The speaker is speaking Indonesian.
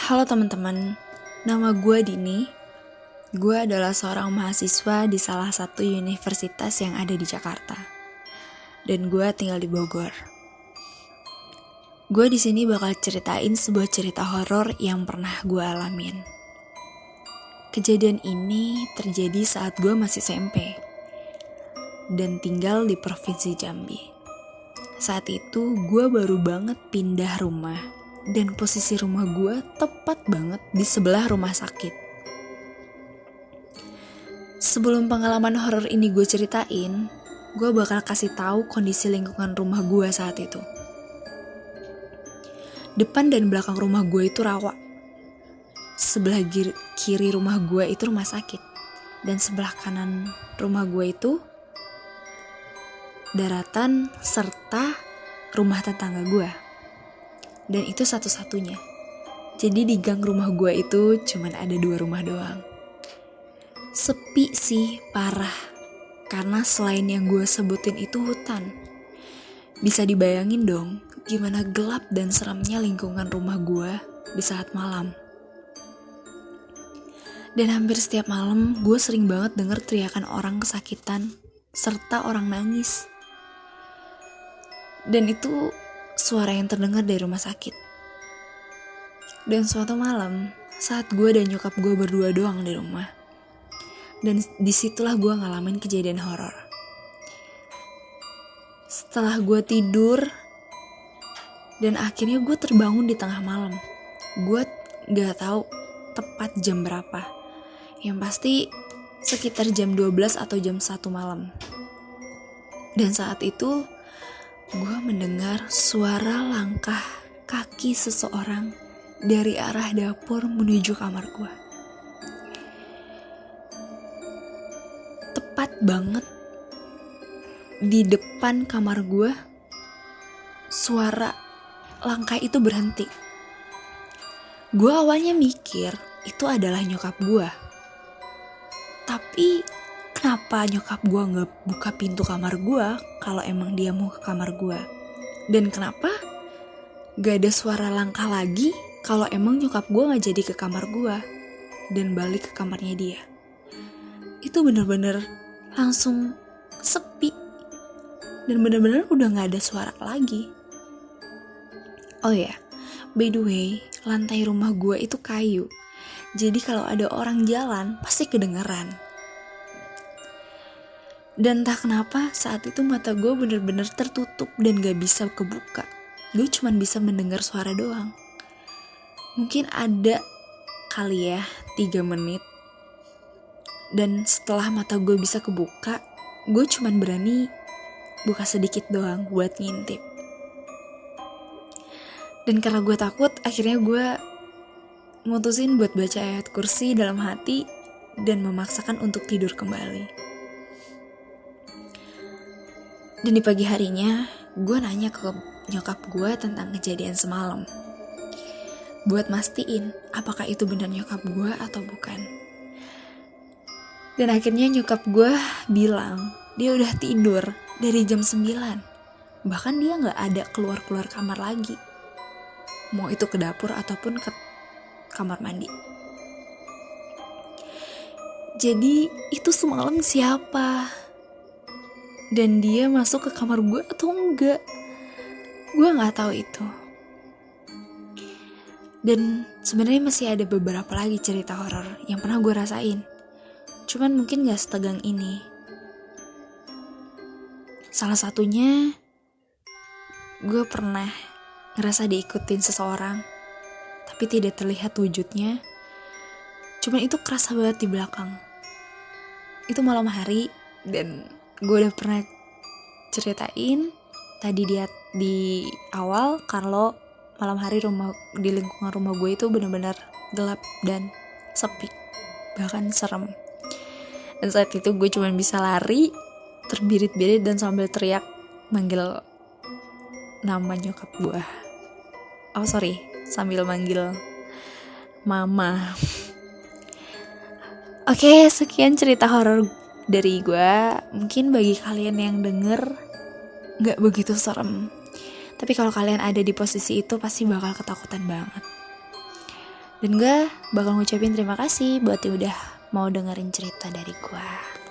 Halo teman-teman, nama gue Dini. Gue adalah seorang mahasiswa di salah satu universitas yang ada di Jakarta. Dan gue tinggal di Bogor. Gue di sini bakal ceritain sebuah cerita horor yang pernah gue alamin. Kejadian ini terjadi saat gue masih SMP dan tinggal di Provinsi Jambi. Saat itu gue baru banget pindah rumah dan posisi rumah gue tepat banget di sebelah rumah sakit. Sebelum pengalaman horor ini gue ceritain, gue bakal kasih tahu kondisi lingkungan rumah gue saat itu. Depan dan belakang rumah gue itu rawa. Sebelah kiri rumah gue itu rumah sakit. Dan sebelah kanan rumah gue itu daratan serta rumah tetangga gue. Dan itu satu-satunya. Jadi di gang rumah gue itu cuman ada 2 rumah doang. Sepi sih, parah. Karena selain yang gue sebutin itu hutan. Bisa dibayangin dong gimana gelap dan seramnya lingkungan rumah gue di saat malam. Dan hampir setiap malam gue sering banget denger teriakan orang kesakitan serta orang nangis. Dan itu suara yang terdengar dari rumah sakit. Dan suatu malam, saat gue dan nyokap gue berdua doang di rumah, dan disitulah gue ngalamin kejadian horor. Setelah gue tidur, dan akhirnya gue terbangun di tengah malam. Gue gak tahu tepat jam berapa. Yang pasti sekitar jam 12 atau jam 1 malam. Dan saat itu gue mendengar suara langkah kaki seseorang dari arah dapur menuju kamar gue. Tepat banget di depan kamar gue, suara langkah itu berhenti. Gue awalnya mikir itu adalah nyokap gue. Tapi kenapa nyokap gue gak buka pintu kamar gue kalau emang dia mau ke kamar gue? Dan kenapa gak ada suara langkah lagi kalau emang nyokap gue gak jadi ke kamar gue dan balik ke kamarnya dia? Itu bener-bener langsung sepi. Dan bener-bener udah gak ada suara lagi. Oh ya, by the way, lantai rumah gue itu kayu. Jadi kalau ada orang jalan, pasti kedengeran. Dan entah kenapa saat itu mata gue bener-bener tertutup dan gak bisa kebuka. Gue cuma bisa mendengar suara doang. Mungkin ada kali ya 3 menit. Dan setelah mata gue bisa kebuka, gue cuma berani buka sedikit doang buat ngintip. Dan karena gue takut, akhirnya gue mutusin buat baca ayat kursi dalam hati dan memaksakan untuk tidur kembali. Dan di pagi harinya, gue nanya ke nyokap gue tentang kejadian semalam. Buat mastiin apakah itu benar nyokap gue atau bukan. Dan akhirnya nyokap gue bilang dia udah tidur dari jam 9. Bahkan dia gak ada keluar-keluar kamar lagi. Mau itu ke dapur ataupun ke kamar mandi. Jadi itu semalam siapa? Dan dia masuk ke kamar gue atau enggak? Gue gak tahu itu. Dan sebenarnya masih ada beberapa lagi cerita horor yang pernah gue rasain. Cuman mungkin gak setegang ini. Salah satunya, gue pernah ngerasa diikutin seseorang, tapi tidak terlihat wujudnya. Cuman itu kerasa banget di belakang. Itu malam hari, dan gue udah pernah ceritain tadi di awal kalau malam hari di lingkungan rumah gue itu benar-benar gelap dan sepi, bahkan serem. Dan saat itu gue cuma bisa lari, terbirit-birit dan sambil teriak manggil nama nyokap gue. Sambil manggil mama. Oke, sekian cerita horor dari gue. Mungkin bagi kalian yang denger gak begitu serem, tapi kalau kalian ada di posisi itu pasti bakal ketakutan banget. Dan gue bakal ngucapin terima kasih buat yang udah mau dengerin cerita dari gue.